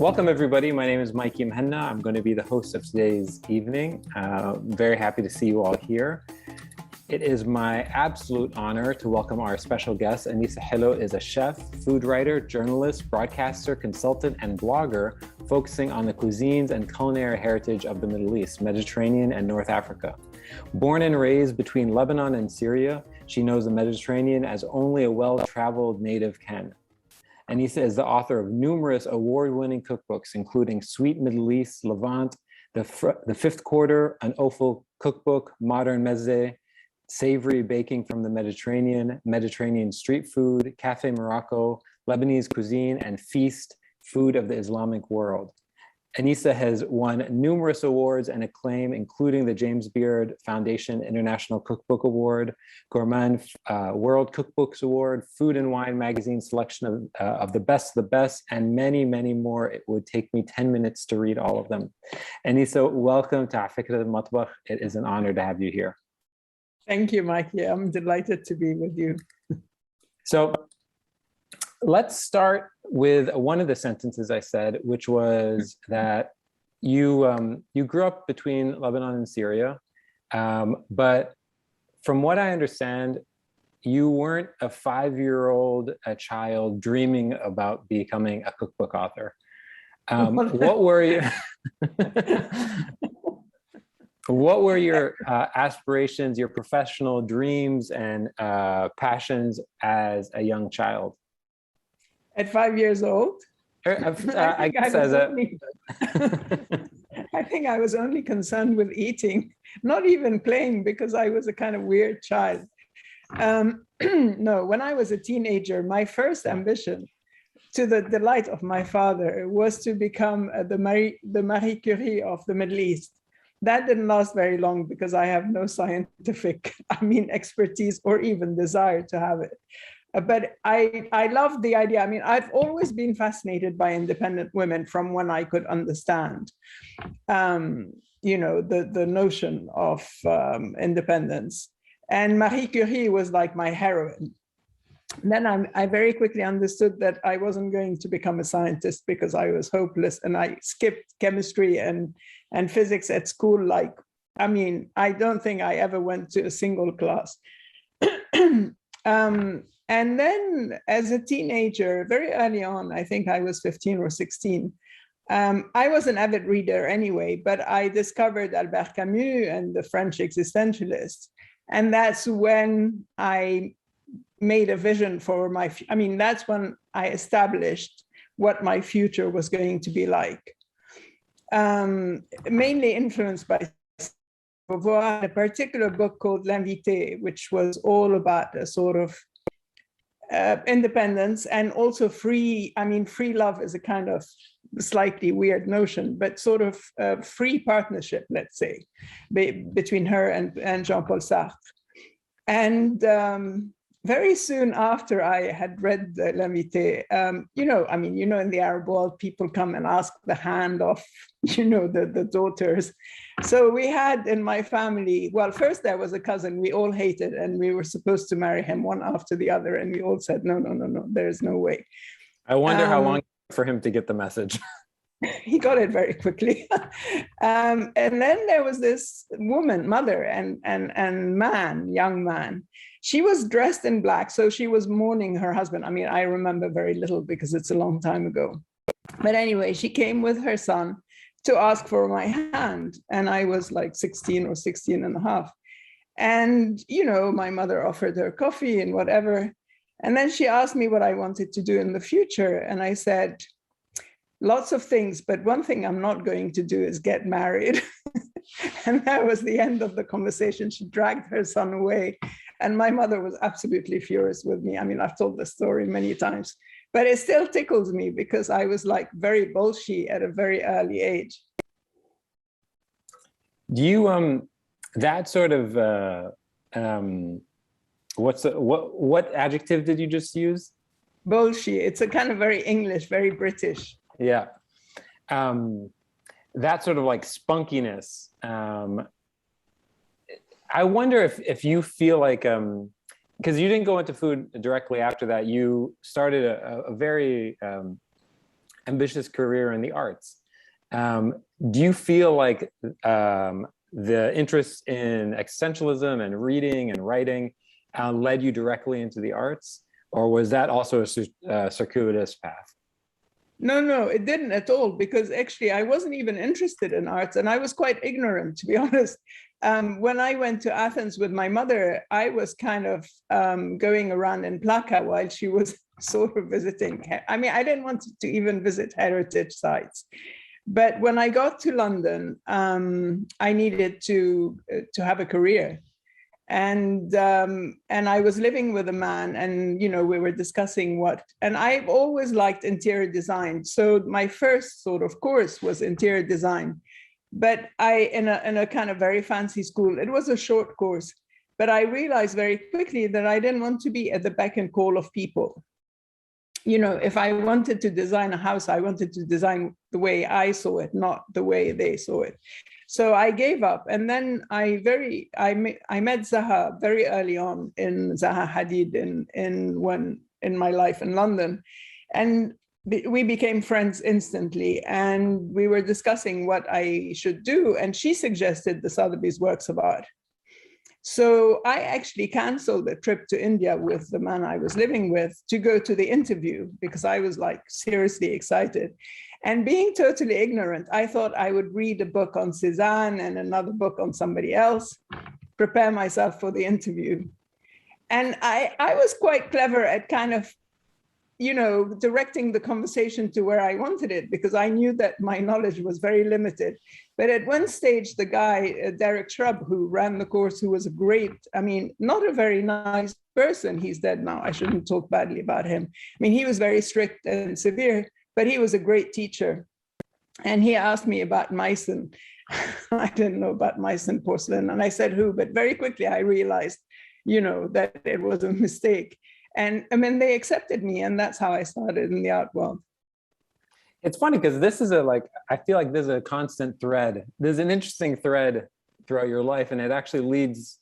Welcome, everybody. My name is Mikey Mhenna. I'm going to be the host of today's evening. Very happy to see you all here. It is my absolute honor to welcome our special guest. Anissa Helou is a chef, food writer, journalist, broadcaster, consultant, and blogger focusing on the cuisines and culinary heritage of the Middle East, Mediterranean, and North Africa. Born and raised between Lebanon and Syria, she knows the Mediterranean as only a well-traveled native can. Anissa is the author of numerous award-winning cookbooks, including Sweet Middle East, Levant, The Fifth Quarter, an Offal Cookbook, Modernizing, Savory Baking from the Mediterranean, Mediterranean Street Food, Cafe Morocco, Lebanese Cuisine, and Feast, Food of the Islamic World. Anissa has won numerous awards and acclaim, including the James Beard Foundation International Cookbook Award, Gourmand World Cookbooks Award, Food and Wine Magazine selection of the best, and many, many more. It would take me 10 minutes to read all of them. Anissa, welcome to Fikrat al-Matbakh. It is an honor to have you here. Thank you, Mikey. I'm delighted to be with you. So let's start with one of the sentences I said, which was that you grew up between Lebanon and Syria, but from what I understand, you weren't a 5-year-old child dreaming about becoming a cookbook author. What were you? What were your aspirations, your professional dreams and passions as a young child? At 5 years old? I guess I think I was only concerned with eating, not even playing, because I was a kind of weird child. No, when I was a teenager, my first ambition, to the delight of my father, was to become the Marie Curie of the Middle East. That didn't last very long because I have no scientific, expertise or even desire to have it. But I love the idea. I've always been fascinated by independent women from when I could understand, the notion of independence. And Marie Curie was like my heroine. Then I very quickly understood that I wasn't going to become a scientist because I was hopeless, and I skipped chemistry and physics at school. I don't think I ever went to a single class. And then as a teenager, very early on, I think I was 15 or 16, I was an avid reader anyway, but I discovered Albert Camus and the French existentialists. And that's when I made a vision for that's when I established what my future was going to be like. Mainly influenced by Beauvoir, a particular book called L'Invité, which was all about a sort of independence and also free. Free love is a kind of slightly weird notion, but sort of free partnership, let's say, between her and Jean-Paul Sartre. And very soon after I had read L'Invité, in the Arab world, people come and ask the hand of, the daughters. So we had in my family, well, first there was a cousin we all hated, and we were supposed to marry him one after the other. And we all said, no, there is no way. I wonder how long for him to get the message. He got it very quickly. And then there was this woman, mother and young man. She was dressed in black, so she was mourning her husband. I remember very little because it's a long time ago. But anyway, she came with her son to ask for my hand. And I was like 16 or 16 and a half. And, my mother offered her coffee and whatever. And then she asked me what I wanted to do in the future. And I said, lots of things, but one thing I'm not going to do is get married. And that was the end of the conversation. She dragged her son away. And my mother was absolutely furious with me. I've told the story many times, but it still tickles me because I was like very bolshy at a very early age. Do you, that sort of, what adjective did you just use? Bolshy. It's a kind of very English, very British. Yeah. That sort of like spunkiness. I wonder if you feel like, because you didn't go into food directly after that, you started a very ambitious career in the arts. Do you feel like the interest in existentialism and reading and writing led you directly into the arts, or was that also a circuitous path? No, it didn't at all, because actually I wasn't even interested in arts, and I was quite ignorant, to be honest. When I went to Athens with my mother, I was kind of going around in Plaka while she was sort of visiting. I mean, I didn't want to even visit heritage sites. But when I got to London, I needed to have a career. And I was living with a man, and we were discussing and I've always liked interior design. So my first sort of course was interior design, but in a kind of very fancy school. It was a short course, but I realized very quickly that I didn't want to be at the beck and call of people. If I wanted to design a house, I wanted to design the way I saw it, not the way they saw it. So I gave up, and then I met Zaha very early on in Zaha Hadid in my life in London, and we became friends instantly. And we were discussing what I should do, and she suggested the Sotheby's works of art. So I actually canceled a trip to India with the man I was living with to go to the interview, because I was like seriously excited. And being totally ignorant, I thought I would read a book on Cézanne and another book on somebody else, prepare myself for the interview. And I was quite clever at kind of, directing the conversation to where I wanted it, because I knew that my knowledge was very limited. But at one stage, the guy, Derek Shrub, who ran the course, who was not a very nice person. He's dead now. I shouldn't talk badly about him. I mean, he was very strict and severe, but he was a great teacher. And he asked me about Meissen. I didn't know about Meissen porcelain. And I said, who? But very quickly I realized, that it was a mistake. And they accepted me. And that's how I started in the art world. It's funny because this is I feel like there's a constant thread. There's an interesting thread throughout your life. And it actually leads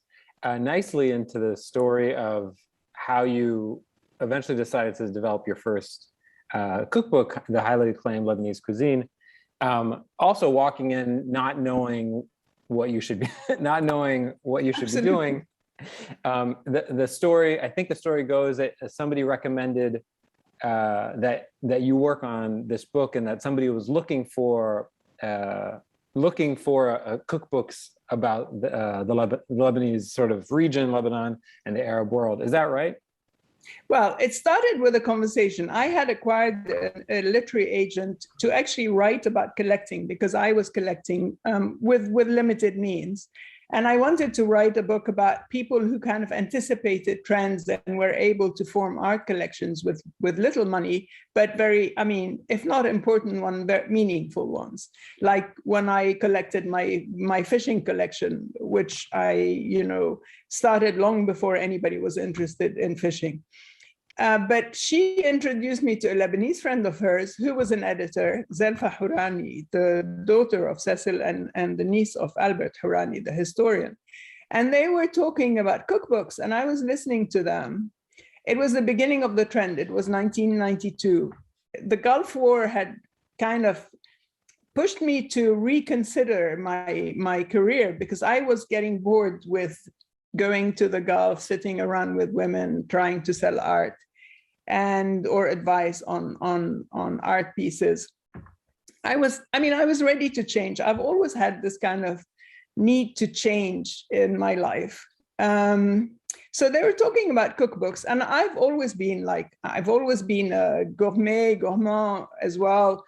nicely into the story of how you eventually decided to develop your first cookbook, the highly acclaimed Lebanese Cuisine. Also walking in, not knowing what you should be, be doing. The story, I think the story goes that somebody recommended that you work on this book, and that somebody was looking for cookbooks about the Lebanese sort of region, Lebanon, and the Arab world. Is that right? Well, it started with a conversation. I had acquired a literary agent to actually write about collecting, because I was collecting with limited means. And I wanted to write a book about people who kind of anticipated trends and were able to form art collections with little money, but very, if not important ones, very meaningful ones. Like when I collected my fishing collection, which I, started long before anybody was interested in fishing. But she introduced me to a Lebanese friend of hers who was an editor, Zelfa Hourani, the daughter of Cecil and the niece of Albert Hourani, the historian. And they were talking about cookbooks, and I was listening to them. It was the beginning of the trend. It was 1992. The Gulf War had kind of pushed me to reconsider my career, because I was getting bored with going to the Gulf, sitting around with women, trying to sell art or advice on art pieces. I was ready to change. I've always had this kind of need to change in my life. So they were talking about cookbooks, and I've always been a gourmand as well,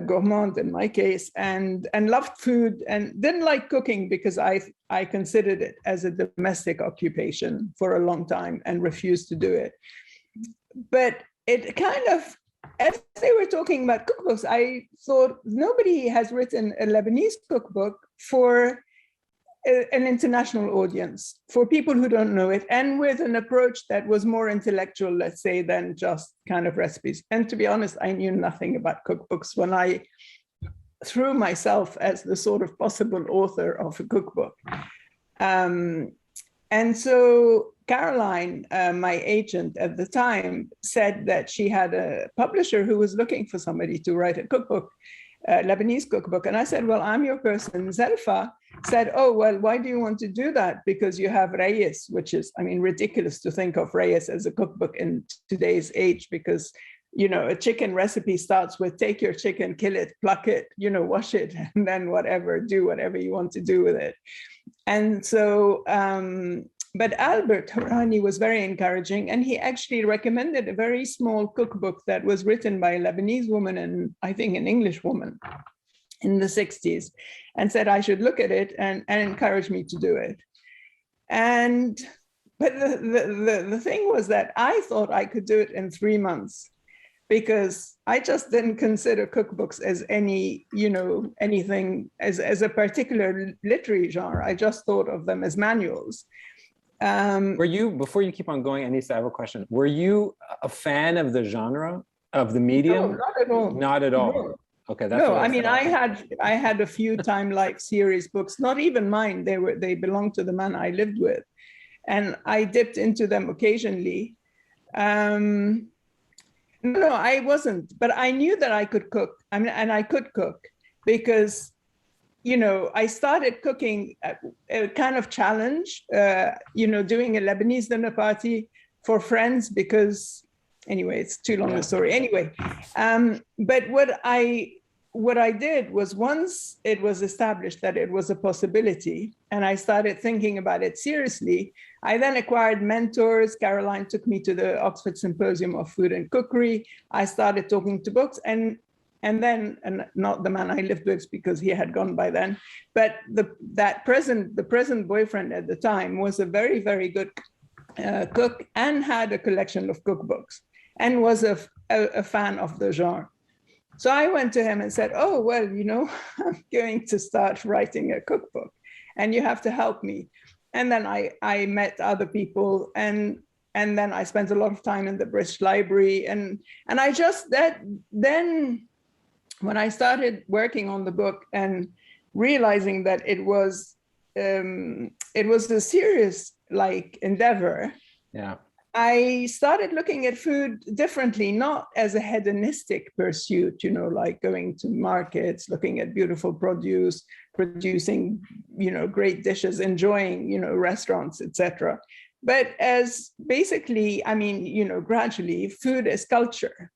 gourmand in my case, and loved food and didn't like cooking because I considered it as a domestic occupation for a long time and refused to do it. But it kind of, as they were talking about cookbooks, I thought nobody has written a Lebanese cookbook for an international audience, for people who don't know it, and with an approach that was more intellectual, let's say, than just kind of recipes. And to be honest, I knew nothing about cookbooks when I threw myself as the sort of possible author of a cookbook. And so Caroline, my agent at the time, said that she had a publisher who was looking for somebody to write a cookbook, Lebanese cookbook. And I said, well, I'm your person. Zelfa said, oh, well, why do you want to do that? Because you have Reyes, which is, I mean, ridiculous to think of Reyes as a cookbook in today's age, because, you know, a chicken recipe starts with take your chicken, kill it, pluck it, you know, wash it, and then whatever, do whatever you want to do with it. And so, but Albert Hourani was very encouraging, and he actually recommended a very small cookbook that was written by a Lebanese woman and I think an English woman in the 60s, and said I should look at it and encourage me to do it. But the thing was that I thought I could do it in 3 months, because I just didn't consider cookbooks as any, you know, anything as a particular literary genre. I just thought of them as manuals. Were you, before you keep on going, Anissa, I have a question. Were you a fan of the genre, of the medium? No, not at all. Not at all. No. Okay, that's no. what I mean, thought. I had a few Time Life series books, not even mine. They belonged to the man I lived with, and I dipped into them occasionally. No, I wasn't, but I knew that I could cook. I mean, and I could cook because, you know, I started cooking a kind of challenge, you know, doing a Lebanese dinner party for friends because, anyway, it's too long a story. Anyway, but what I did was, once it was established that it was a possibility and I started thinking about it seriously, I then acquired mentors. Caroline took me to the Oxford Symposium of Food and Cookery. I started talking to books, and then, and not the man I lived with because he had gone by then, but the present boyfriend at the time was a very, very good cook and had a collection of cookbooks and was a fan of the genre. So I went to him and said, oh, well, you know, I'm going to start writing a cookbook and you have to help me. And then I met other people, and then I spent a lot of time in the British Library. And I just, then when I started working on the book and realizing that it was a serious endeavor, I started looking at food differently, not as a hedonistic pursuit, you know, like going to markets, looking at beautiful produce, producing, you know, great dishes, enjoying, you know, restaurants, etc. But as basically, I mean, you know, gradually food as culture.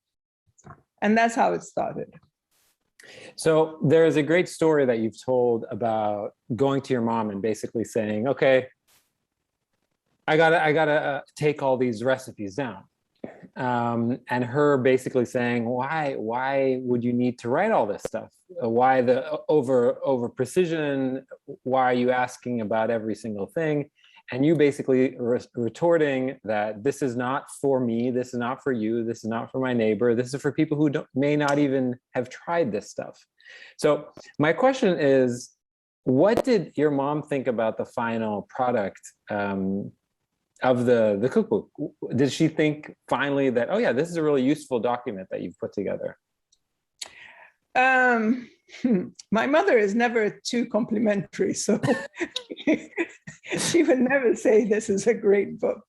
And that's how it started. So there is a great story that you've told about going to your mom and basically saying, okay, I gotta take all these recipes down, and her basically saying, why would you need to write all this stuff? Why the over precision? Why are you asking about every single thing? And you basically retorting that this is not for me, this is not for you, this is not for my neighbor, this is for people who may not even have tried this stuff. So my question is, what did your mom think about the final product of the cookbook? Did she think finally that, oh yeah, this is a really useful document that you've put together? My mother is never too complimentary, so she would never say this is a great book.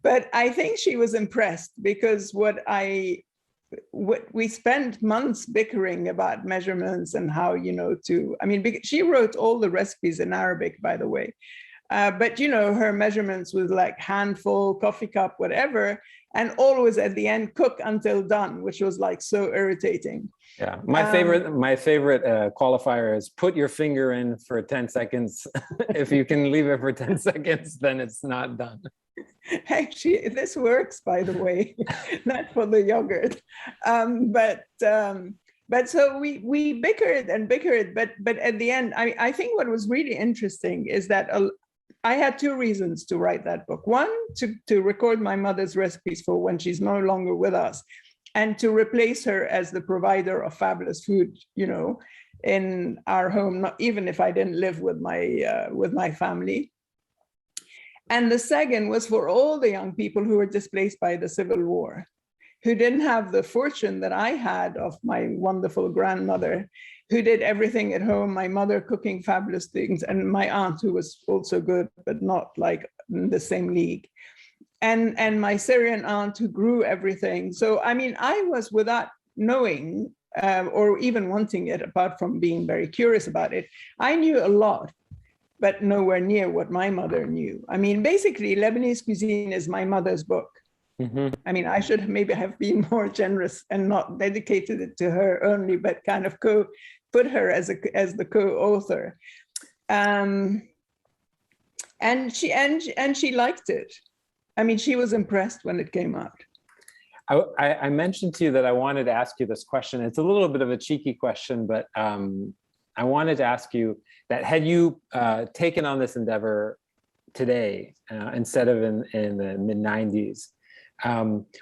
But I think she was impressed because we spent months bickering about measurements and how, you know, she wrote all the recipes in Arabic, by the way. But, you know, her measurements was like handful, coffee cup, whatever, and always at the end, cook until done, which was like so irritating. Yeah, my favorite qualifier is put your finger in for 10 seconds. If you can leave it for 10 seconds, then it's not done. Actually, this works, by the way, not for the yogurt. But so we bickered and bickered, but at the end, I think what was really interesting is that I had two reasons to write that book. One, to record my mother's recipes for when she's no longer with us, and to replace her as the provider of fabulous food, you know, in our home, even if I didn't live with my family. And the second was for all the young people who were displaced by the Civil War, who didn't have the fortune that I had of my wonderful grandmother, who did everything at home, my mother cooking fabulous things, and my aunt, who was also good, but not like in the same league. and my Syrian aunt who grew everything. So, I mean, I was, without knowing or even wanting it, apart from being very curious about it, I knew a lot, but nowhere near what my mother knew. I mean, basically, Lebanese Cuisine is my mother's book. Mm-hmm. I mean, I should maybe have been more generous and not dedicated it to her only, but kind of put her as the co-author. And she liked it. I mean, she was impressed when it came out. I mentioned to you that I wanted to ask you this question. It's a little bit of a cheeky question, but I wanted to ask you that had you taken on this endeavor today instead of in the mid-90s,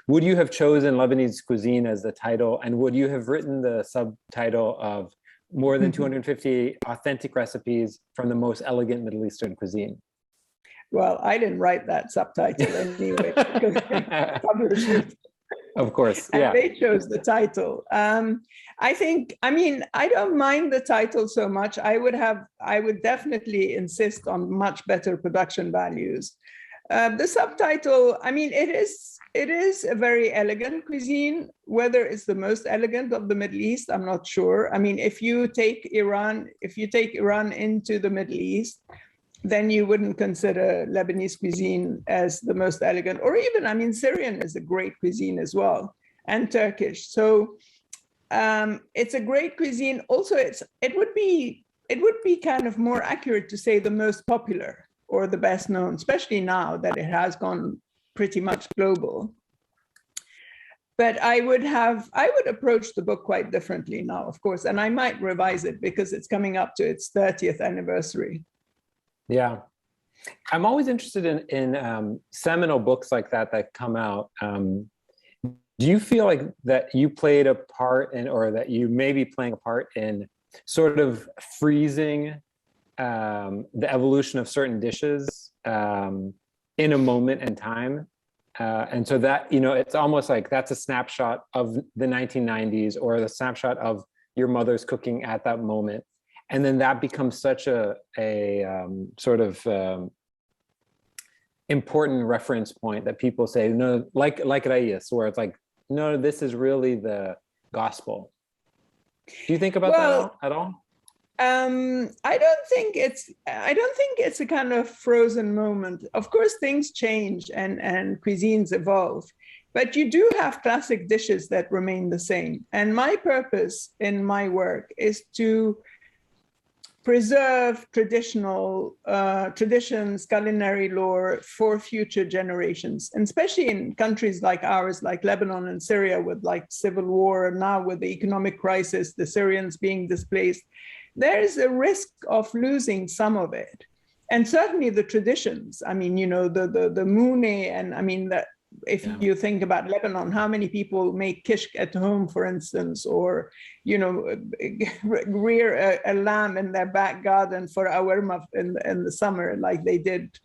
would you have chosen Lebanese Cuisine as the title, and would you have written the subtitle of more than 250 authentic recipes from the most elegant Middle Eastern cuisine? Well, I didn't write that subtitle anyway, because they published it. Of course, yeah. And they chose the title. I mean, I don't mind the title so much. I would definitely insist on much better production values. The subtitle, I mean, it is a very elegant cuisine. Whether it's the most elegant of the Middle East, I'm not sure. I mean, if you take Iran into the Middle East, then you wouldn't consider Lebanese cuisine as the most elegant, or even, I mean, Syrian is a great cuisine as well, and Turkish. So it's a great cuisine. Also, it would be kind of more accurate to say the most popular or the best known, especially now that it has gone pretty much global. But I would approach the book quite differently now, of course, and I might revise it because it's coming up to its 30th anniversary. Yeah, I'm always interested in seminal books like that come out. Do you feel like that you played a part in, or that you may be playing a part in, sort of freezing the evolution of certain dishes in a moment in time? And so that, you know, it's almost like that's a snapshot of the 1990s, or the snapshot of your mother's cooking at that moment. And then that becomes such a sort of important reference point that people say, no, like Reyes, where it's like, no, this is really the gospel. Do you think about that at all? I don't think it's a kind of frozen moment. Of course, things change and cuisines evolve, but you do have classic dishes that remain the same. And my purpose in my work is to preserve traditions, culinary lore for future generations, and especially in countries like ours, like Lebanon and Syria, with like civil war, and now with the economic crisis, the Syrians being displaced, there is a risk of losing some of it. And certainly the traditions, I mean, you know, the moune, and I mean, if you think about Lebanon, how many people make kishk at home, for instance, or, you know, rear a lamb in their back garden for awarma in the summer, like they did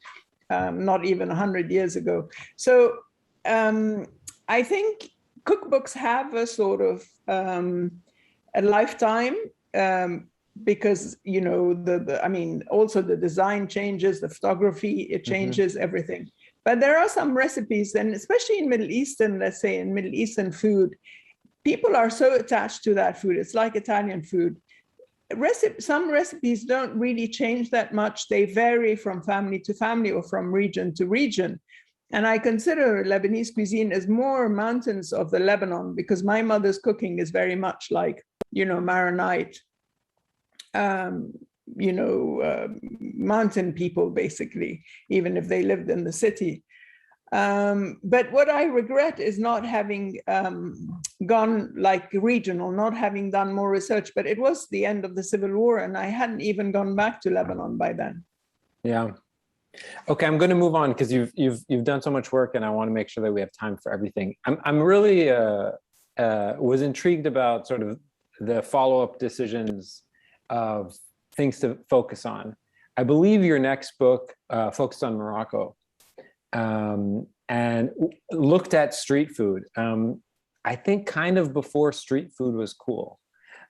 not even 100 years ago. So I think cookbooks have a sort of a lifetime, because, you know, I mean, also the design changes, the photography, it changes everything. But there are some recipes, and especially in Middle Eastern, let's say in Middle Eastern food, people are so attached to that food. It's like Italian food. Some recipes don't really change that much. They vary from family to family or from region to region. And I consider Lebanese cuisine as more mountains of the Lebanon, because my mother's cooking is very much like, you know, Maronite, you know, mountain people, basically, even if they lived in the city. But what I regret is not having gone like regional, not having done more research, but it was the end of the Civil War and I hadn't even gone back to Lebanon by then. Yeah. Okay, I'm going to move on because you've done so much work and I want to make sure that we have time for everything. I'm really was intrigued about sort of the follow-up decisions of things to focus on. I believe your next book focused on Morocco and looked at street food. I think kind of before street food was cool.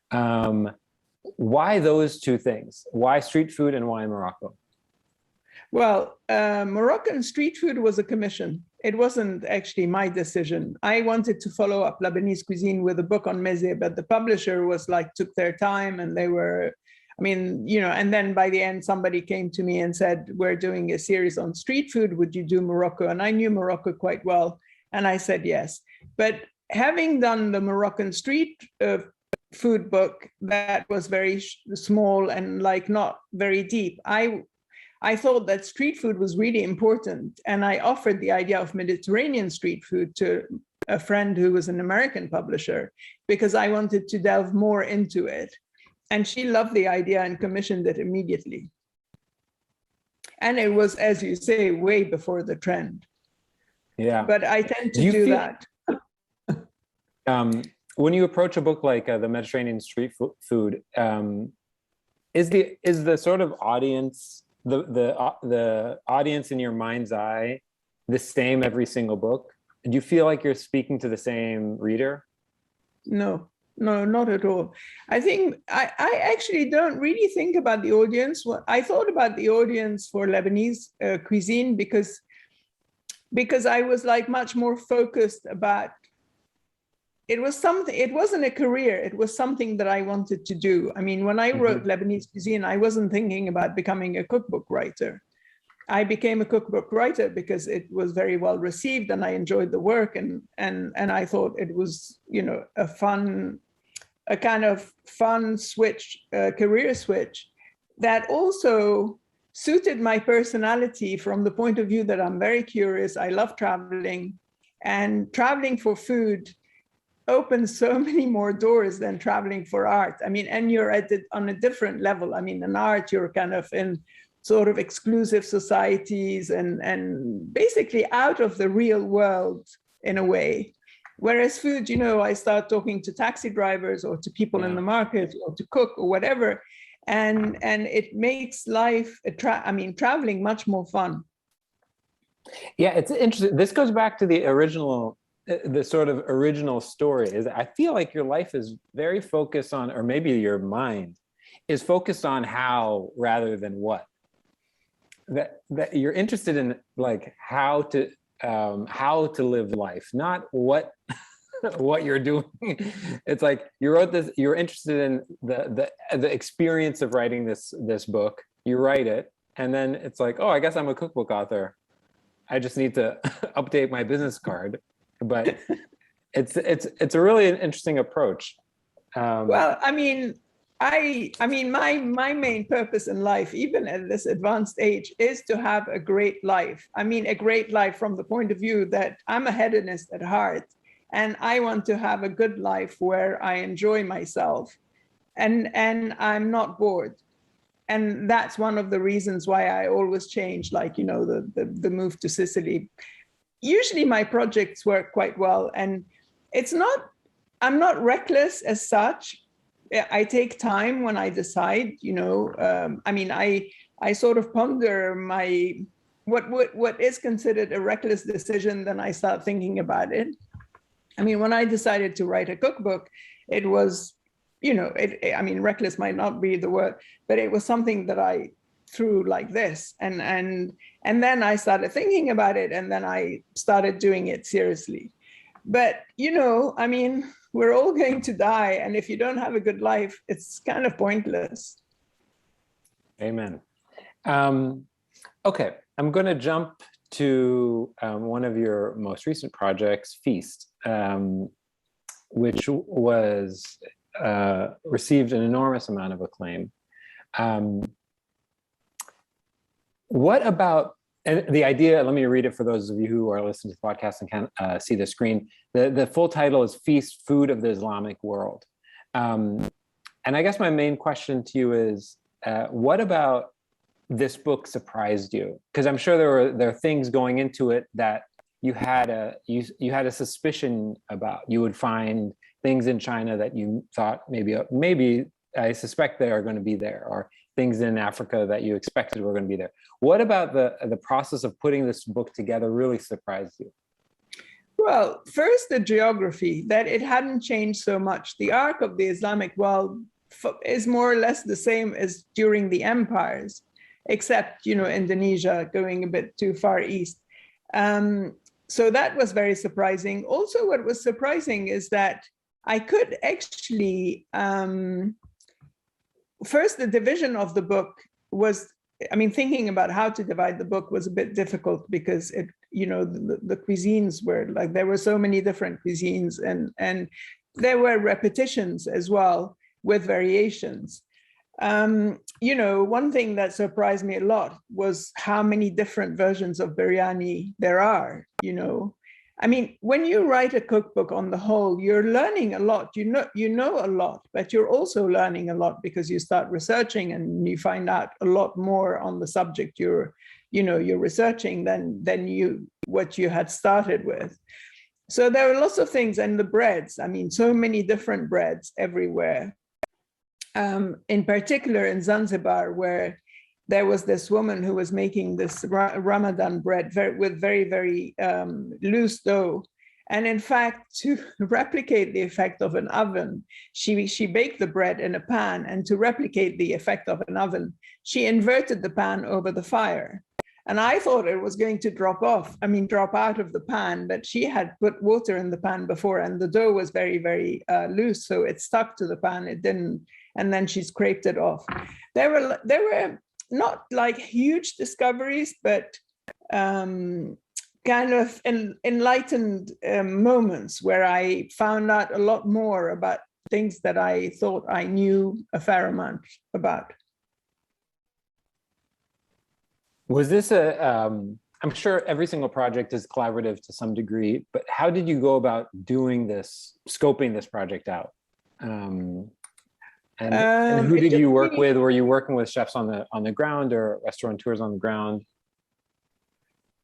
Why those two things? Why street food and why Morocco? Well, Moroccan street food was a commission. it wasn't actually my decision. I wanted to follow up Lebanese cuisine with a book on meze, but the publisher was like, took their time, and they were, I mean, you know, and then by the end, somebody came to me and said, we're doing a series on street food. Would you do Morocco? And I knew Morocco quite well. And I said, yes. But having done the Moroccan street food book, that was very small and like not very deep, I thought that street food was really important. And I offered the idea of Mediterranean street food to a friend who was an American publisher, because I wanted to delve more into it. And she loved the idea and commissioned it immediately. And it was, as you say, way before the trend. Yeah. But I tend to do that. When you approach a book like the Mediterranean street food, is the sort of audience, the audience in your mind's eye the same every single book? Do you feel like you're speaking to the same reader? No, not at all. I think I actually don't really think about the audience. I thought about the audience for Lebanese cuisine because I was like much more focused about, it was something, it wasn't a career, it was something that I wanted to do. I mean, when I wrote Lebanese cuisine, I wasn't thinking about becoming a cookbook writer. I became a cookbook writer because it was very well received and I enjoyed the work, and I thought it was, you know, a kind of fun switch, career switch that also suited my personality from the point of view that I'm very curious. I love traveling, and traveling for food opens so many more doors than traveling for art. I mean, and you're on a different level. I mean, in art, you're kind of in sort of exclusive societies and basically out of the real world in a way. Whereas food, you know, I start talking to taxi drivers or to people in the market or to cook or whatever. And it makes life, traveling much more fun. Yeah, it's interesting. This goes back to the original, the sort of original story. Is I feel like your life is very focused on, or maybe your mind is focused on how rather than what. That you're interested in like how to live life, not what you're doing. It's like you wrote this, you're interested in the experience of writing this book. You write it, and then it's like, oh, I guess I'm a cookbook author. I just need to update my business card. But it's a really interesting approach. Well, I mean, my main purpose in life, even at this advanced age, is to have a great life. I mean, a great life from the point of view that I'm a hedonist at heart, and I want to have a good life where I enjoy myself and I'm not bored. And that's one of the reasons why I always change, like, you know, the move to Sicily. Usually my projects work quite well, and I'm not reckless as such. I take time when I decide, you know, I sort of ponder what is considered a reckless decision, then I start thinking about it. I mean, when I decided to write a cookbook, it was, you know, reckless might not be the word, but it was something that I threw like this. And then I started thinking about it, and then I started doing it seriously. But, you know, I mean, we're all going to die. And if you don't have a good life, it's kind of pointless. Amen. Okay, I'm going to jump to one of your most recent projects, Feast, which was received an enormous amount of acclaim. What about, and the idea, let me read it for those of you who are listening to the podcast and can't see the screen. The full title is Feast, Food of the Islamic World. And I guess my main question to you is, what about this book surprised you? Because I'm sure there are things going into it that you had a suspicion about. You would find things in China that you thought maybe I suspect they are going to be there, or things in Africa that you expected were going to be there. What about the process of putting this book together really surprised you? Well, first, the geography, that it hadn't changed so much. The arc of the Islamic world is more or less the same as during the empires, except, you know, Indonesia going a bit too far east. so that was very surprising. Also, what was surprising is that I could actually, first, the division of the book was, I mean, thinking about how to divide the book was a bit difficult because it, you know, the cuisines were like, there were so many different cuisines, and there were repetitions as well with variations. You know, one thing that surprised me a lot was how many different versions of biryani there are, you know. I mean, when you write a cookbook on the whole, you're learning a lot, you know a lot, but you're also learning a lot because you start researching and you find out a lot more on the subject you're researching than what you had started with. So there are lots of things, and the breads, I mean, so many different breads everywhere. In particular in Zanzibar, where there was this woman who was making this Ramadan bread with very, very loose dough. And in fact, to replicate the effect of an oven, she baked the bread in a pan, and to replicate the effect of an oven, she inverted the pan over the fire. And I thought it was going to drop out of the pan, but she had put water in the pan before, and the dough was very, very loose. So it stuck to the pan, it didn't, and then she scraped it off. There were not like huge discoveries, but kind of enlightened moments where I found out a lot more about things that I thought I knew a fair amount about. Was this I'm sure every single project is collaborative to some degree, but how did you go about doing this, scoping this project out? And who did you work with? Were you working with chefs on the ground or restaurateurs on the ground?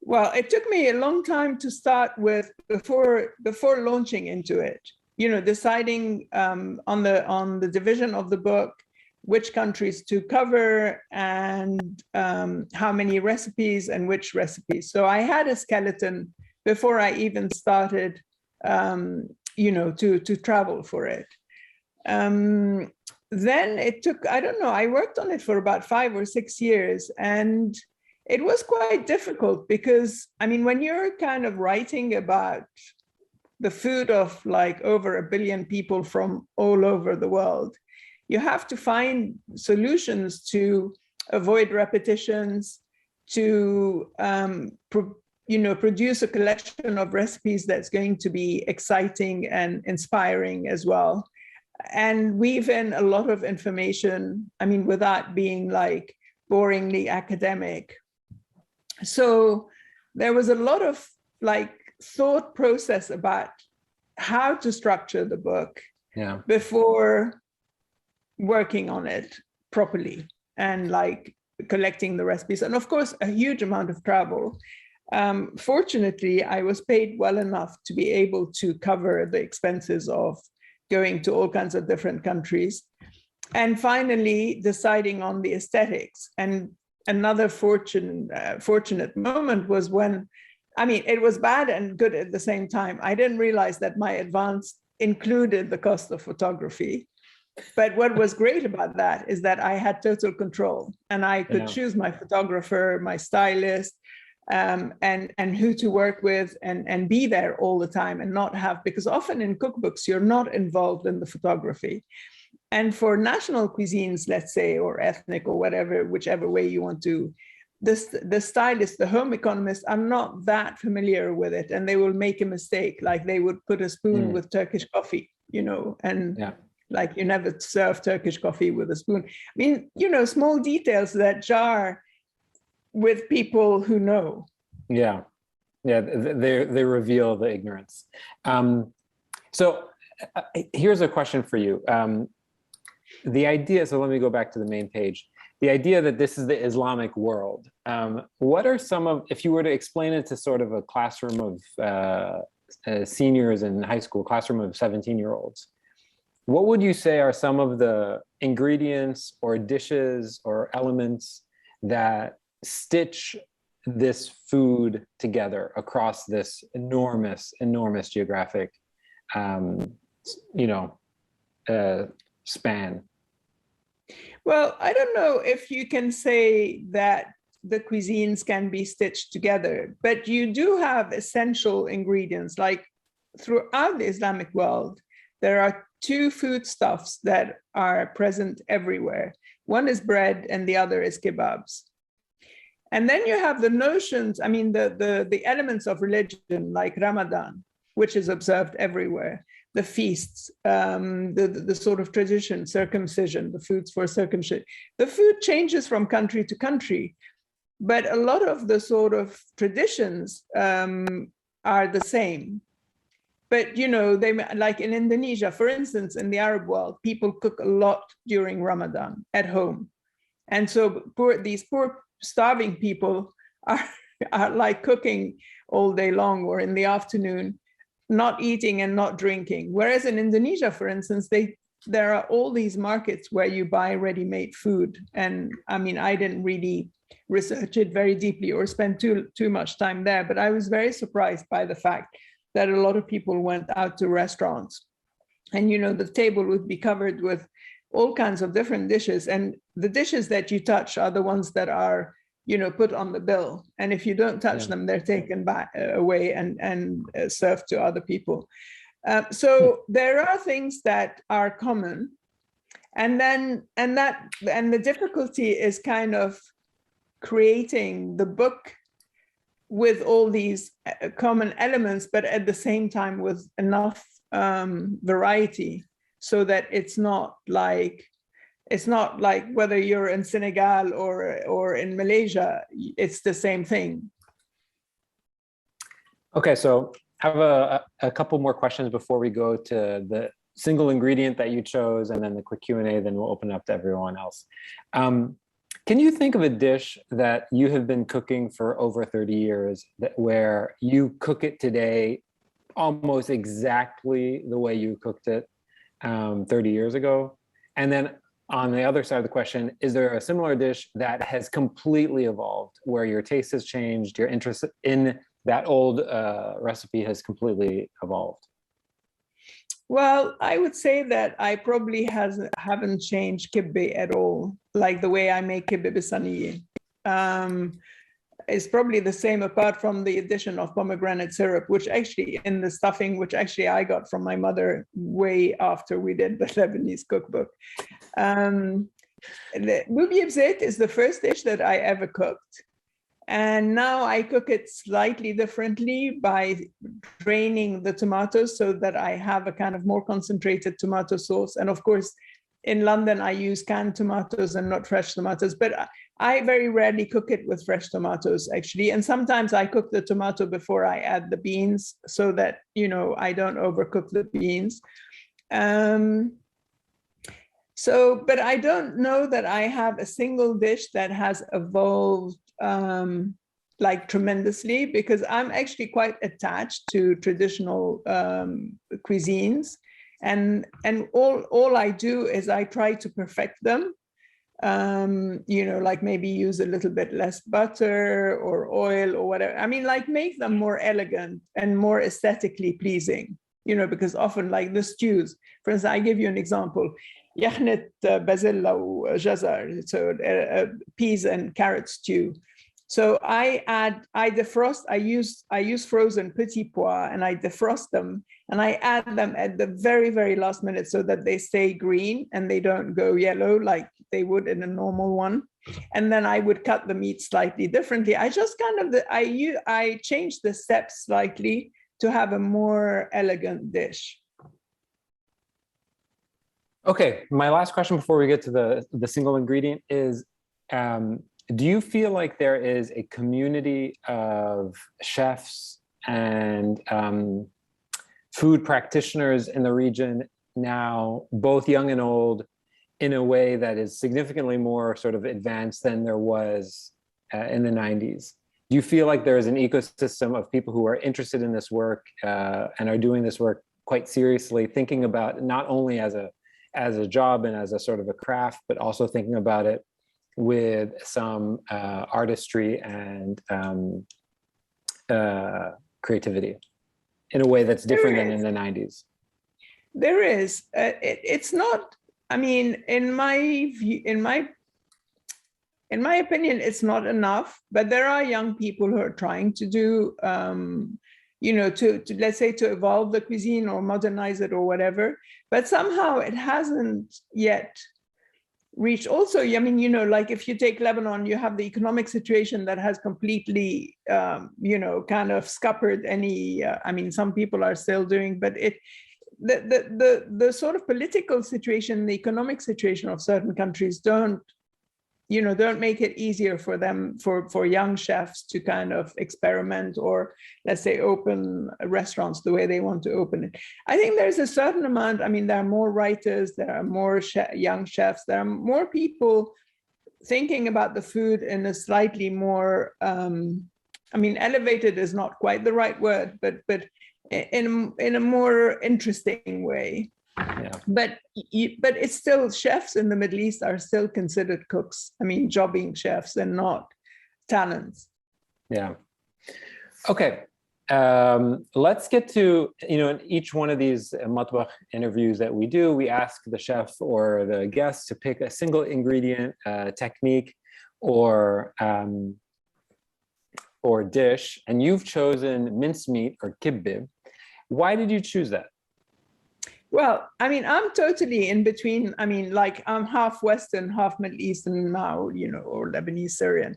Well, it took me a long time to start with before launching into it. You know, deciding on the division of the book, which countries to cover, and how many recipes and which recipes. So I had a skeleton before I even started, you know, to travel for it. Then it took, I don't know, I worked on it for about 5 or 6 years, and it was quite difficult because, I mean, when you're kind of writing about the food of like over 1 billion people from all over the world, you have to find solutions to avoid repetitions, to produce a collection of recipes that's going to be exciting and inspiring as well, and weave in a lot of information, I mean, without being like boringly academic. So there was a lot of like thought process about how to structure the book before working on it properly and like collecting the recipes. And of course, a huge amount of travel. Fortunately, I was paid well enough to be able to cover the expenses of going to all kinds of different countries. And finally, deciding on the aesthetics. And another fortunate moment was when, I mean, it was bad and good at the same time. I didn't realize that my advance included the cost of photography. But what was great about that is that I had total control, and I could choose my photographer, my stylist, and who to work with, and be there all the time, and not have, because often in cookbooks, you're not involved in the photography. And for national cuisines, let's say, or ethnic or whatever, whichever way you want to, the stylist, the home economists are not that familiar with it, and they will make a mistake. Like they would put a spoon with Turkish coffee, you know, and like you never serve Turkish coffee with a spoon. I mean, you know, small details that jar with people who know. Yeah, they reveal the ignorance. So here's a question for you. The idea, so let me go back to the main page. The idea that this is the Islamic world. What are some of, if you were to explain it to sort of a classroom of seniors in high school, classroom of 17-year-olds, what would you say are some of the ingredients or dishes or elements that stitch this food together across this enormous geographic, span? Well, I don't know if you can say that the cuisines can be stitched together, but you do have essential ingredients. Like throughout the Islamic world, there are two foodstuffs that are present everywhere. One is bread and the other is kebabs. And then you have the notions, I mean, the elements of religion, like Ramadan, which is observed everywhere, the feasts, the sort of tradition, circumcision, the foods for circumcision. The food changes from country to country, but a lot of the sort of traditions are the same. But, you know, they, like in Indonesia, for instance, in the Arab world, people cook a lot during Ramadan at home. And so these poor starving people are like cooking all day long or in the afternoon, not eating and not drinking. Whereas in Indonesia, for instance, there are all these markets where you buy ready-made food. And I mean, I didn't really research it very deeply or spend too much time there, but I was very surprised by the fact that a lot of people went out to restaurants. And, you know, the table would be covered with all kinds of different dishes, and the dishes that you touch are the ones that are, you know, put on the bill. And if you don't touch them, they're taken back away and served to other people. So there are things that are common, and the difficulty is kind of creating the book with all these common elements, but at the same time with enough variety, so that it's not like whether you're in Senegal or in Malaysia, it's the same thing. Okay, so I have a couple more questions before we go to the single ingredient that you chose, and then the quick Q&A, then we'll open up to everyone else. Can you think of a dish that you have been cooking for over 30 years where you cook it today almost exactly the way you cooked it 30 years ago? And then on the other side of the question, is there a similar dish that has completely evolved, where your taste has changed, your interest in that old recipe has completely evolved? Well, I would say that I probably haven't changed kibbeh at all, like the way I make kibbeh bisaniye. It's probably the same, apart from the addition of pomegranate syrup, which actually in the stuffing, which actually I got from my mother way after we did the Lebanese cookbook. Loubyeh Zeit is the first dish that I ever cooked. And now I cook it slightly differently by draining the tomatoes so that I have a kind of more concentrated tomato sauce. And of course, in London, I use canned tomatoes and not fresh tomatoes, but I very rarely cook it with fresh tomatoes, actually. And sometimes I cook the tomato before I add the beans so that, you know, I don't overcook the beans. But I don't know that I have a single dish that has evolved like tremendously, because I'm actually quite attached to traditional cuisines. And all I do is I try to perfect them. You know, like maybe use a little bit less butter or oil or whatever. I mean, like make them more elegant and more aesthetically pleasing, you know, because often like the stews, for instance, I give you an example, يخنة بازلاء وجزر, so peas and carrot stew. So I defrost, I use frozen petit pois and I defrost them and I add them at the very, very last minute so that they stay green and they don't go yellow like they would in a normal one. And then I would cut the meat slightly differently. I just kind of, I changed the steps slightly to have a more elegant dish. Okay, my last question before we get to the single ingredient is, do you feel like there is a community of chefs and food practitioners in the region now, both young and old, in a way that is significantly more sort of advanced than there was in the 90s? Do you feel like there is an ecosystem of people who are interested in this work and are doing this work quite seriously, thinking about it not only as a job and as a sort of a craft, but also thinking about it with some artistry and creativity in a way that's different than in the 90s? There is. It's not, I mean, in my view, in my opinion, it's not enough, but there are young people who are trying to do, to let's say to evolve the cuisine or modernize it or whatever, but somehow it hasn't yet reached. Also, I mean, like if you take Lebanon, you have the economic situation that has completely, kind of scuppered any, I mean, some people are still doing, but the sort of political situation, the economic situation of certain countries don't make it easier for them, for young chefs to kind of experiment or, let's say, open restaurants the way they want to open it. I think there's a certain amount, I mean, there are more writers, there are more young chefs, there are more people thinking about the food in a slightly more, I mean, elevated is not quite the right word, but in a more interesting way. Yeah. But it's still, chefs in the Middle East are still considered cooks. I mean, jobbing chefs and not talents. Yeah. Okay. Let's get to, in each one of these Matbakh interviews that we do, we ask the chef or the guest to pick a single ingredient, technique, or dish, and you've chosen mincemeat or kibbeh. Why did you choose that? Well, I mean, I'm totally in between. I mean, like I'm half Western, half Middle Eastern now, or Lebanese Syrian.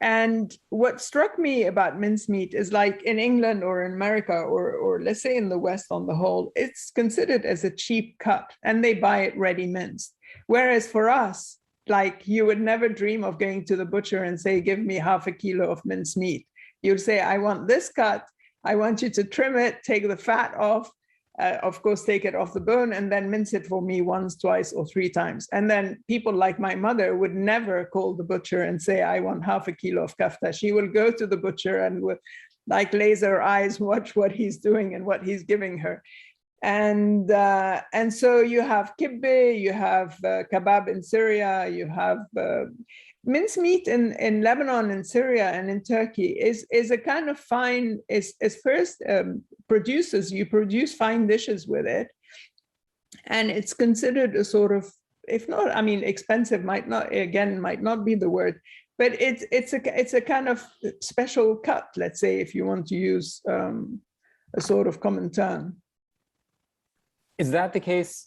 And what struck me about mincemeat is, like in England or in America or let's say in the West on the whole, it's considered as a cheap cut and they buy it ready minced. Whereas for us, like you would never dream of going to the butcher and say, give me half a kilo of mincemeat. You'd say, I want this cut. I want you to trim it, take the fat off. Of course, take it off the bone and then mince it for me once, twice, or 3 times. And then people like my mother would never call the butcher and say, I want half a kilo of kafta. She will go to the butcher and with like laser eyes, watch what he's doing and what he's giving her. And so you have kibbeh, you have kebab in Syria, you have mincemeat in Lebanon and Syria and in Turkey is a kind of fine, is first you produce fine dishes with it. And it's considered a sort of, if not, I mean, expensive might not be the word, but it's a kind of special cut, let's say, if you want to use a sort of common term. Is that the case?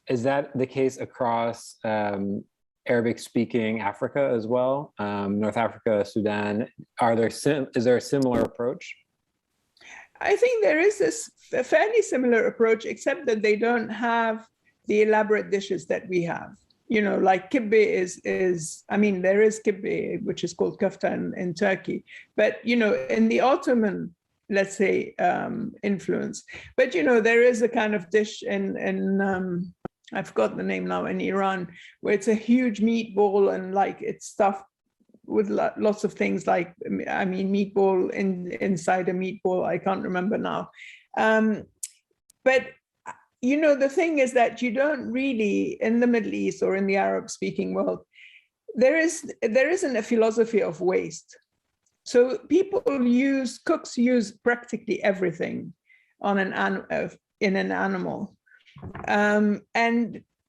Is that the case across Arabic-speaking Africa as well? North Africa, Sudan. Is there a similar approach? I think there is a fairly similar approach, except that they don't have the elaborate dishes that we have. Like kibbeh is, I mean, there is kibbeh, which is called kafta in Turkey, but, in the Ottoman, let's say, influence. But, there is a kind of dish in I forgot the name now, in Iran, where it's a huge meatball and like it's stuffed with lots of things, like, I mean, meatball inside a meatball. I can't remember now. But, the thing is that you don't really, in the Middle East or in the Arab-speaking world, there isn't a philosophy of waste. So cooks use practically everything in an animal.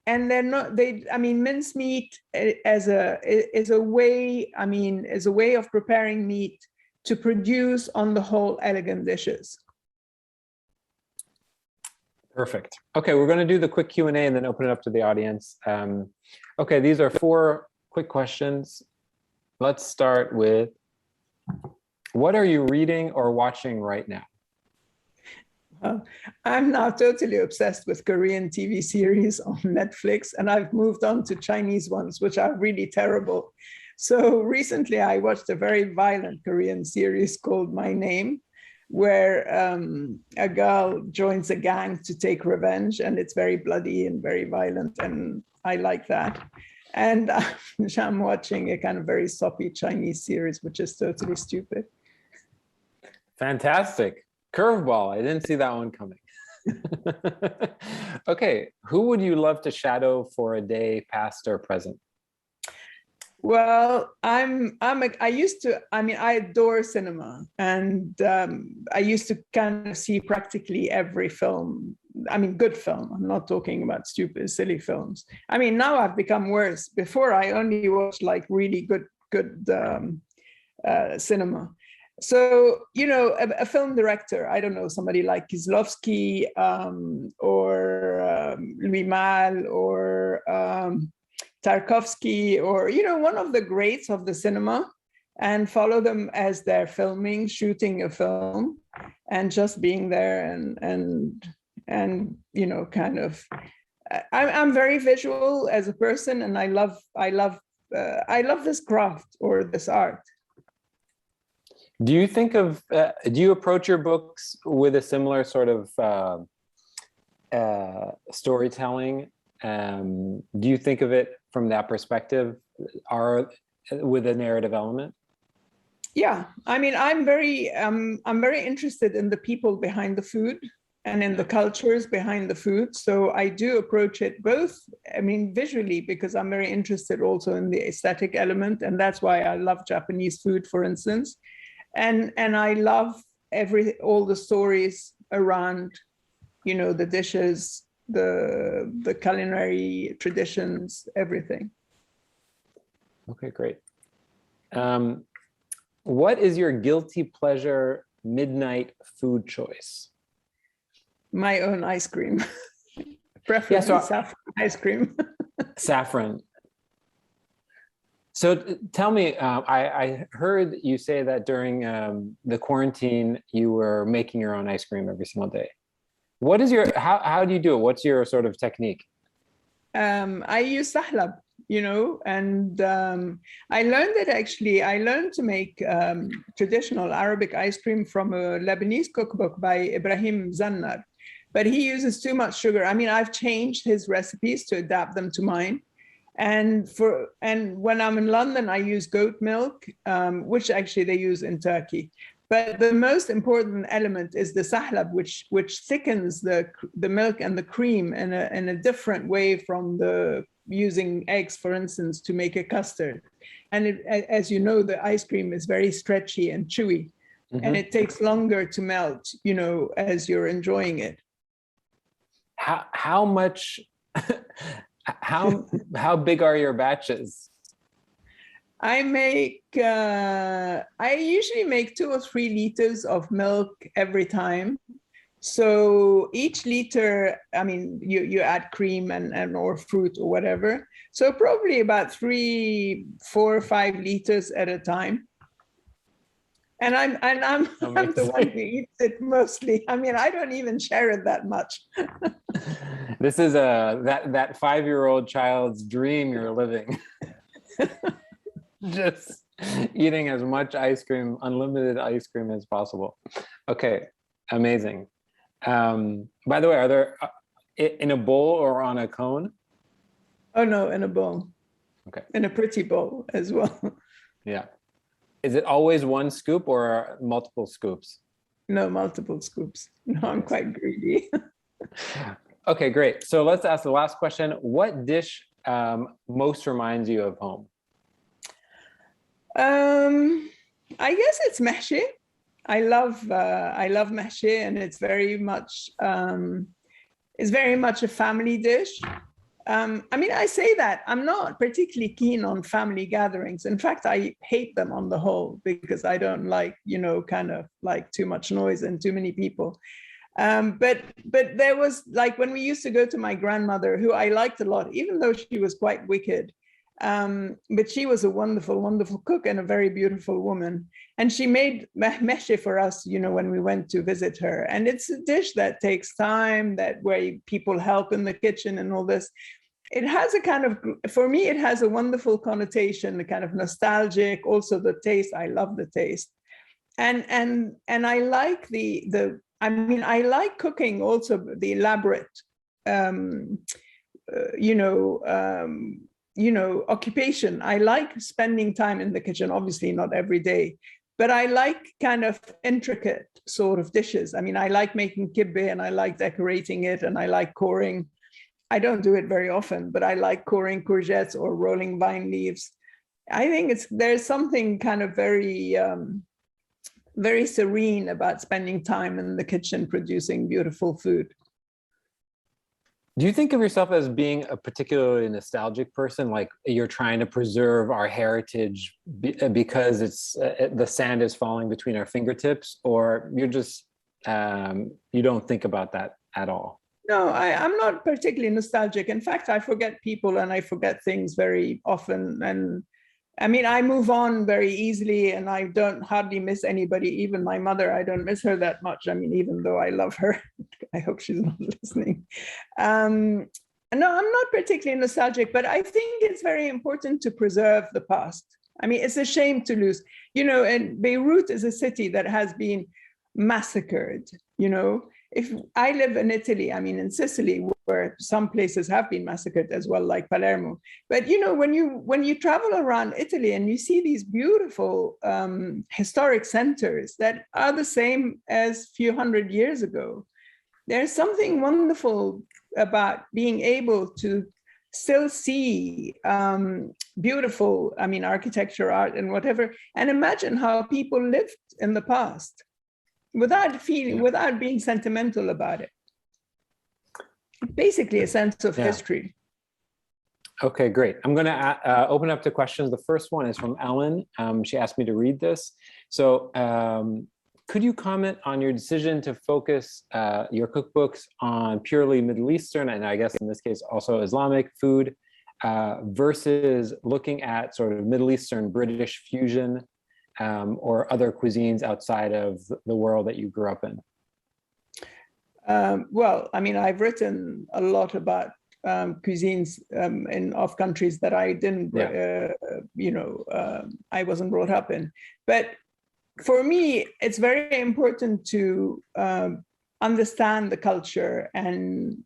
And they're not, I mean, mincemeat is a way of preparing meat to produce, on the whole, elegant dishes. Perfect. Okay, we're going to do the quick Q&A and then open it up to the audience. Okay, these are 4 quick questions. Let's start with, what are you reading or watching right now? I'm now totally obsessed with Korean TV series on Netflix, and I've moved on to Chinese ones, which are really terrible. So recently I watched a very violent Korean series called My Name, where a girl joins a gang to take revenge, and it's very bloody and very violent, and I like that. And I'm watching a kind of very soppy Chinese series, which is totally stupid. Fantastic. Curveball. I didn't see that one coming. Okay. Who would you love to shadow for a day, past or present? Well, I used to, I mean, I adore cinema, and I used to kind of see practically every film. I mean, good film. I'm not talking about stupid, silly films. I mean, now I've become worse. Before, I only watched like really good cinema. So, you know, a film director, I don't know, somebody like Kieslowski, or Louis Malle, or Tarkovsky, or, you know, one of the greats of the cinema, and follow them as they're filming, shooting a film, and just being there and you know, kind of, I'm very visual as a person, and I love this craft or this art. Do you think of, do you approach your books with a similar sort of storytelling? Do you think of it from that perspective, with a narrative element? Yeah, I mean, I'm very interested in the people behind the food and in the cultures behind the food. So I do approach it both, I mean, visually, because I'm very interested also in the aesthetic element. And that's why I love Japanese food, for instance. And I love all the stories around, you know, the dishes, the culinary traditions, everything. Okay, great. What is your guilty pleasure midnight food choice? My own ice cream, preferably saffron ice cream. Saffron. So tell me, I heard you say that during the quarantine, you were making your own ice cream every single day. What is your, how do you do it? What's your sort of technique? I use sahlab, you know, and I learned it actually. I learned to make traditional Arabic ice cream from a Lebanese cookbook by Ibrahim Zannar, but he uses too much sugar. I mean, I've changed his recipes to adapt them to mine. And when I'm in London, I use goat milk, which actually they use in Turkey. But the most important element is the sahlab, which thickens the milk and the cream in a different way from using eggs, for instance, to make a custard. And as you know, the ice cream is very stretchy and chewy, and it takes longer to melt, you know, as you're enjoying it. How much? How big are your batches? I usually make 2 or 3 liters of milk every time. So each liter, I mean, you add cream and or fruit or whatever. So probably about 3, 4, 5 liters at a time. And I'm the one who eats it mostly. I mean, I don't even share it that much. This is that 5-year-old child's dream you're living. Just eating as much ice cream, unlimited ice cream as possible. Okay, amazing. By the way, are there in a bowl or on a cone? Oh no, in a bowl. Okay. In a pretty bowl as well. Yeah. Is it always one scoop or multiple scoops? No, multiple scoops. No, I'm quite greedy. Okay, great. So let's ask the last question. What dish most reminds you of home? I guess it's mehshi. I love mehshi, and it's very much a family dish. I mean, I say that I'm not particularly keen on family gatherings. In fact, I hate them on the whole, because I don't like, you know, kind of like too much noise and too many people. But there was, like, when we used to go to my grandmother, who I liked a lot, even though she was quite wicked. But she was a wonderful, wonderful cook and a very beautiful woman. And she made mehshi for us, you know, when we went to visit her. And it's a dish that takes time, where people help in the kitchen and all this. It has a kind of, for me, it has a wonderful connotation, a kind of nostalgic, also the taste. I love the taste. And I like I mean, I like cooking also the elaborate, occupation. I like spending time in the kitchen, obviously not every day, but I like kind of intricate sort of dishes. I mean, I like making kibbeh, and I like decorating it, and I like coring. I don't do it very often, but I like coring courgettes or rolling vine leaves. I think there's something kind of very, very serene about spending time in the kitchen producing beautiful food. Do you think of yourself as being a particularly nostalgic person, like you're trying to preserve our heritage because it's the sand is falling between our fingertips, or you're just you don't think about that at all? No, I'm not particularly nostalgic. In fact, I forget people and I forget things very often. And I mean, I move on very easily and I don't hardly miss anybody, even my mother. I don't miss her that much. I mean, even though I love her, I hope she's not listening. No, I'm not particularly nostalgic, but I think it's very important to preserve the past. I mean, it's a shame to lose, you know, and Beirut is a city that has been massacred, you know. If I live in Italy, I mean, in Sicily, where some places have been massacred as well, like Palermo. But you know, when you travel around Italy and you see these beautiful historic centers that are the same as a few hundred years ago, there's something wonderful about being able to still see beautiful, I mean, architecture, art, and whatever, and imagine how people lived in the past, without feeling, without being sentimental about it. Basically a sense of history. Okay, great. I'm going to open up to questions. The first one is from Ellen. She asked me to read this. So could you comment on your decision to focus your cookbooks on purely Middle Eastern, and I guess in this case also Islamic food, versus looking at sort of Middle Eastern British fusion, or other cuisines outside of the world that you grew up in? Well, I mean, I've written a lot about cuisines of countries that I didn't, you know, I wasn't brought up in. But for me, it's very important to understand the culture and,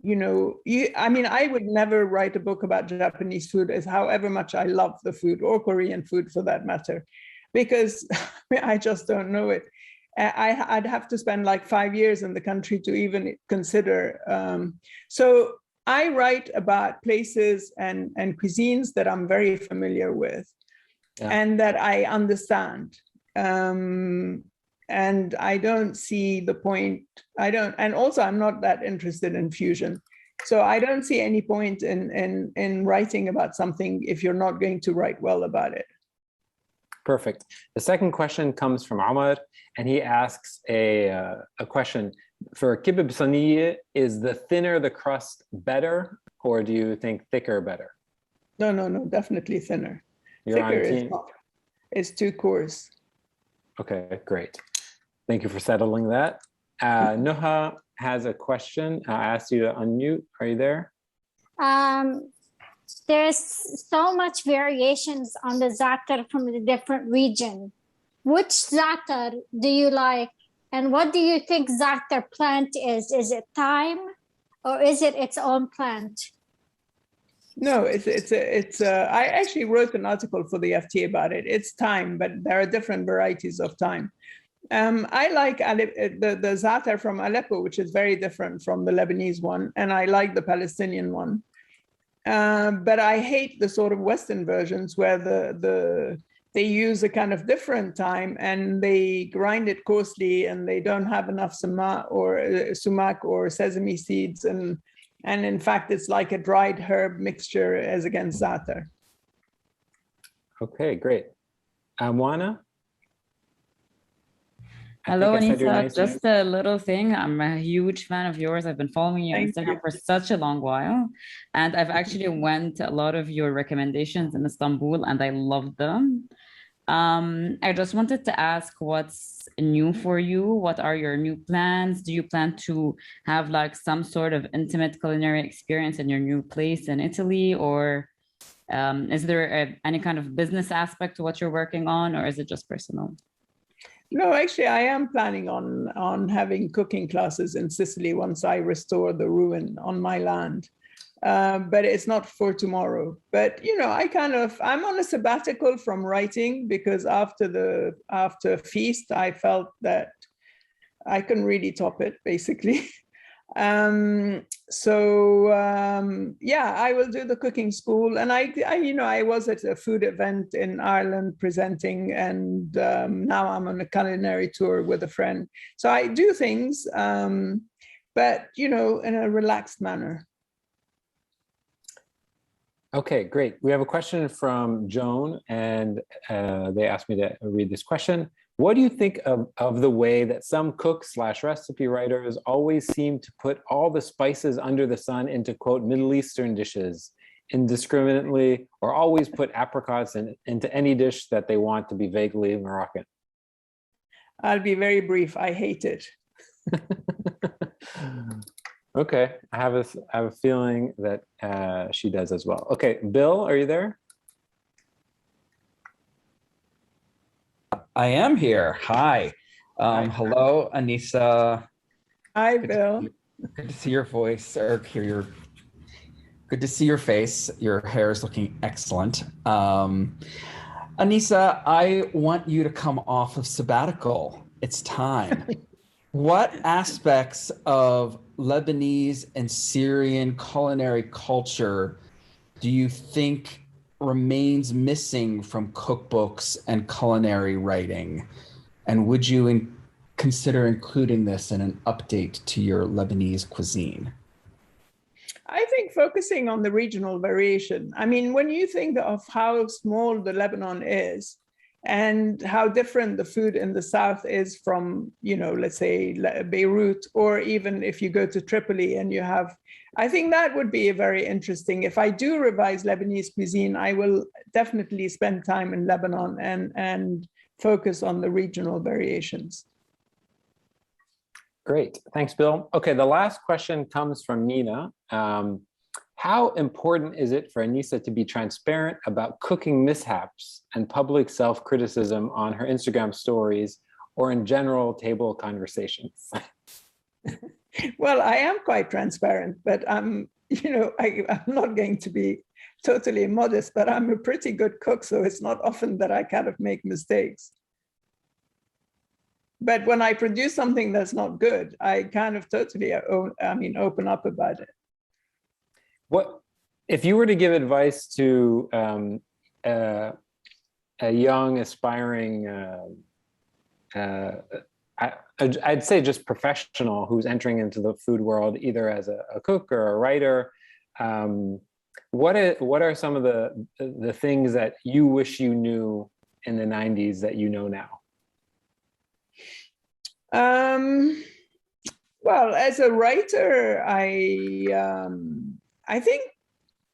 you know, I mean, I would never write a book about Japanese food, as however much I love the food, or Korean food for that matter, because I just don't know it. I'd have to spend like 5 years in the country to even consider. So I write about places and cuisines that I'm very familiar with and that I understand. And I don't see the point. And also I'm not that interested in fusion. So I don't see any point in writing about something if you're not going to write well about it. Perfect. The second question comes from Omar, and he asks a question. For kibbeh b'saniyeh, is the thinner the crust better, or do you think thicker better? No, definitely thinner. You're thicker on is not. It's too coarse. Okay, great. Thank you for settling that. Nuha has a question. I asked you to unmute. Are you there? There's so much variations on the zaatar from the different region. Which zaatar do you like? And what do you think zaatar plant is? Is it thyme or is it its own plant? No, I actually wrote an article for the FT about it. It's thyme, but there are different varieties of thyme. I like the zaatar from Aleppo, which is very different from the Lebanese one, and I like the Palestinian one. But I hate the sort of Western versions where they use a kind of different thyme and they grind it coarsely and they don't have enough sumac or sesame seeds, and in fact it's like a dried herb mixture as against zaatar. Okay, great. Juana? Hello, Anissa. Just a little thing. I'm a huge fan of yours. I've been following you on Instagram for such a long while. And I've actually went to a lot of your recommendations in Istanbul and I loved them. I just wanted to ask what's new for you? What are your new plans? Do you plan to have like some sort of intimate culinary experience in your new place in Italy? Or is there any kind of business aspect to what you're working on, or is it just personal? No, actually, I am planning on having cooking classes in Sicily once I restore the ruin on my land. But it's not for tomorrow. But, you know, I'm on a sabbatical from writing because after Feast, I felt that I couldn't really top it, basically. Yeah, I will do the cooking school. And I was at a food event in Ireland presenting, and now I'm on a culinary tour with a friend. So I do things, but, in a relaxed manner. Okay, great. We have a question from Joan, and they asked me to read this question. What do you think of the way that some cooks/recipe writers always seem to put all the spices under the sun into, quote, Middle Eastern dishes indiscriminately, or always put apricots into any dish that they want to be vaguely Moroccan? I'll be very brief. I hate it. Okay, I have a feeling that she does as well. Okay, Bill, are you there? I am here. Hi. Hello, Anissa. Hi, Bill. Good to see your voice, or hear good to see your face. Your hair is looking excellent. Anissa, I want you to come off of sabbatical. It's time. What aspects of Lebanese and Syrian culinary culture do you think remains missing from cookbooks and culinary writing? And would you consider including this in an update to your Lebanese cuisine? I think focusing on the regional variation. I mean, when you think of how small the Lebanon is and how different the food in the south is from, let's say Beirut, or even if you go to Tripoli and you have, I think that would be very interesting. If I do revise Lebanese cuisine, I will definitely spend time in Lebanon and focus on the regional variations. Great, thanks, Bill. Okay, the last question comes from Nina. How important is it for Anissa to be transparent about cooking mishaps and public self-criticism on her Instagram stories or in general table conversations? Well, I am quite transparent, but I'm not going to be totally modest, but I'm a pretty good cook, so it's not often that I kind of make mistakes. But when I produce something that's not good, I kind of totally, open up about it. What if you were to give advice to a young, aspiring, I'd say just professional who's entering into the food world, either as a cook or a writer? What are some of the things that you wish you knew in the 90s that you know now? Well, as a writer, I think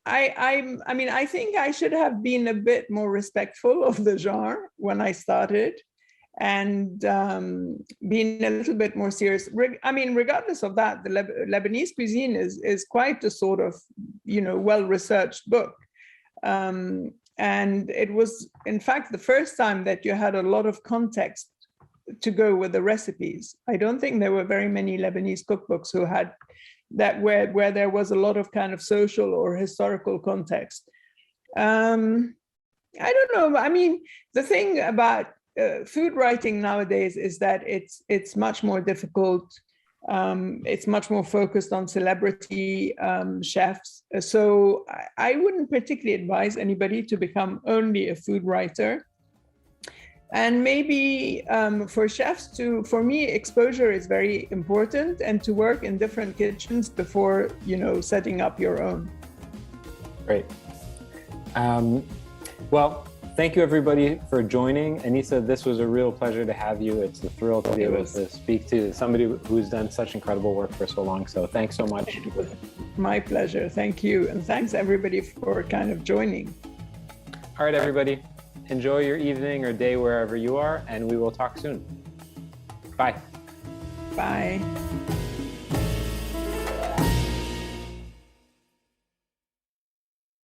I think I should have been a bit more respectful of the genre when I started, and being a little bit more serious. Regardless of that, the Lebanese cuisine is quite a sort of, well-researched book. And it was, in fact, the first time that you had a lot of context to go with the recipes. I don't think there were very many Lebanese cookbooks who had that, where there was a lot of kind of social or historical context. I don't know. I mean, the thing about food writing nowadays is that it's much more difficult. It's much more focused on celebrity chefs. So I wouldn't particularly advise anybody to become only a food writer. And maybe for chefs for me, exposure is very important, and to work in different kitchens before, setting up your own. Great. Well, thank you everybody for joining. Anissa, this was a real pleasure to have you. It's a thrill to be able to speak to somebody who's done such incredible work for so long. So thanks so much. It was my pleasure. Thank you. And thanks everybody for kind of joining. All right, everybody. Enjoy your evening or day wherever you are, and we will talk soon. Bye. Bye.